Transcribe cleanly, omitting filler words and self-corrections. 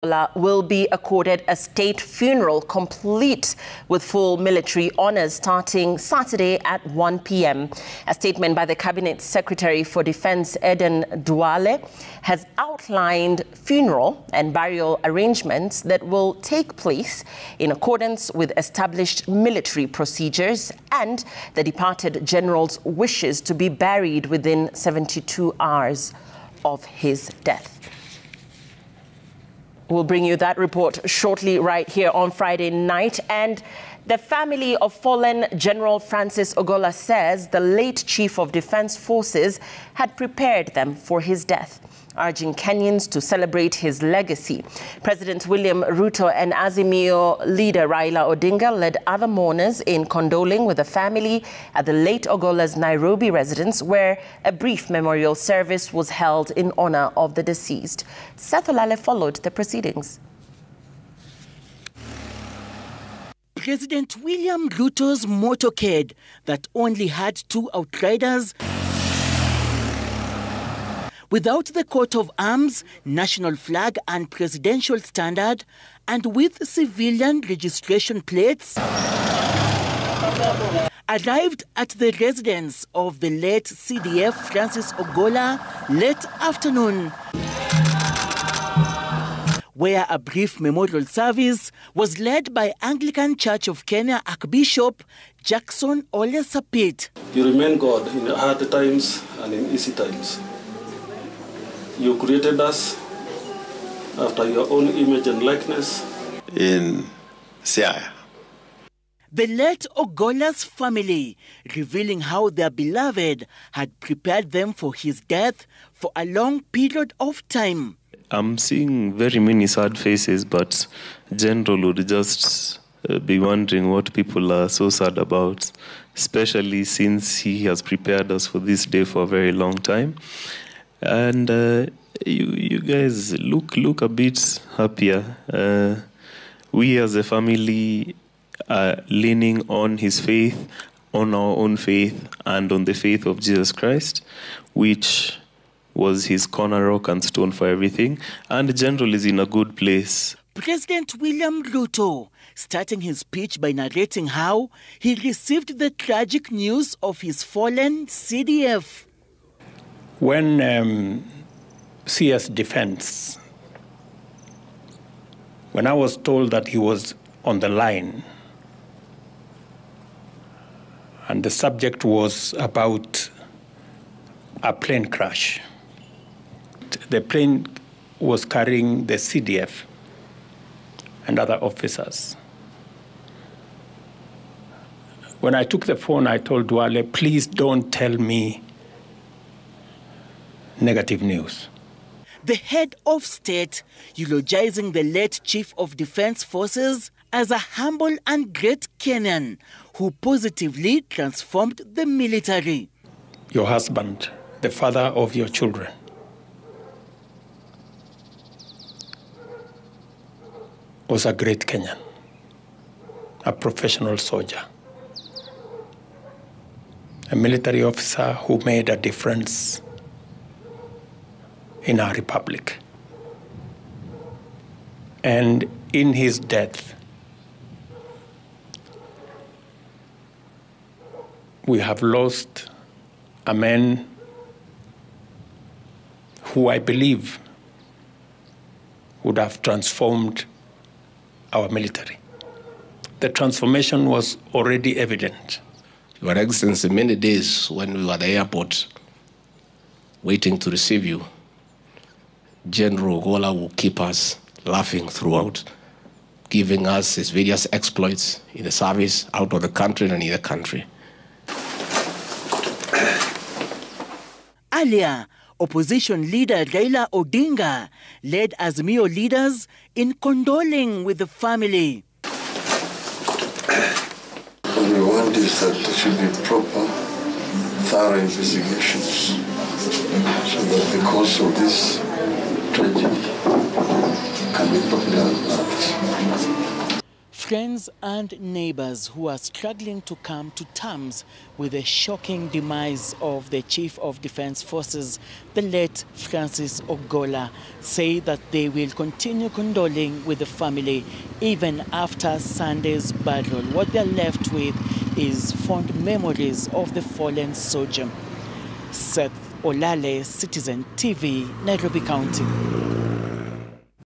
Ogolla will be accorded a state funeral complete with full military honors starting Saturday at 1 p.m. A statement by the Cabinet Secretary for Defence Aden Duale has outlined funeral and burial arrangements that will take place in accordance with established military procedures and the departed general's wishes to be buried within 72 hours of his death. We'll bring you that report shortly right here on Friday night. And the family of fallen General Francis Ogolla says the late Chief of Defence Forces had prepared them for his death, urging Kenyans to celebrate his legacy. President William Ruto and Azimio leader Raila Odinga led other mourners in condoling with the family at the late Ogolla's Nairobi residence, where a brief memorial service was held in honor of the deceased. Seth Olale followed the proceedings. President William Ruto's motorcade that only had 2 outriders, without the coat of arms, national flag and presidential standard, and with civilian registration plates, arrived at the residence of the late CDF Francis Ogolla late afternoon, where a brief memorial service was led by Anglican Church of Kenya Archbishop Jackson Ole Sapit. You remain God in hard times and in easy times. You created us after your own image and likeness. In Siaya. The late Ogolla's family revealing how their beloved had prepared them for his death for a long period of time. I'm seeing very many sad faces, but General would just be wondering what people are so sad about, especially since he has prepared us for this day for a very long time. And you guys look a bit happier. We as a family are leaning on his faith, on our own faith, and on the faith of Jesus Christ, which was his corner rock and stone for everything. And the General is in a good place. President William Ruto starting his speech by narrating how he received the tragic news of his fallen CDF. When CS Defense, when I was told that he was on the line, and the subject was about a plane crash. The plane was carrying the CDF and other officers. When I took the phone, I told Duale, please don't tell me negative news. The head of state eulogizing the late Chief of Defence Forces as a humble and great Kenyan who positively transformed the military. Your husband, the father of your children, was a great Kenyan, a professional soldier, a military officer who made a difference in our republic. And in his death, we have lost a man who I believe would have transformed our military. The transformation was already evident. Your Excellency, many days when we were at the airport waiting to receive you, General Ogolla will keep us laughing throughout, giving us his various exploits in the service, out of the country and in the country. Earlier, opposition leader Raila Odinga led Azimio leaders in condoling with the family. What we want is that there should be proper, thorough investigations so that the cause of this tragedy can be properly analyzed. Friends and neighbors who are struggling to come to terms with the shocking demise of the Chief of Defence Forces, the late Francis Ogolla, say that they will continue condoling with the family even after Sunday's burial. What they're left with is fond memories of the fallen soldier. Seth Olale, Citizen TV, Nairobi County.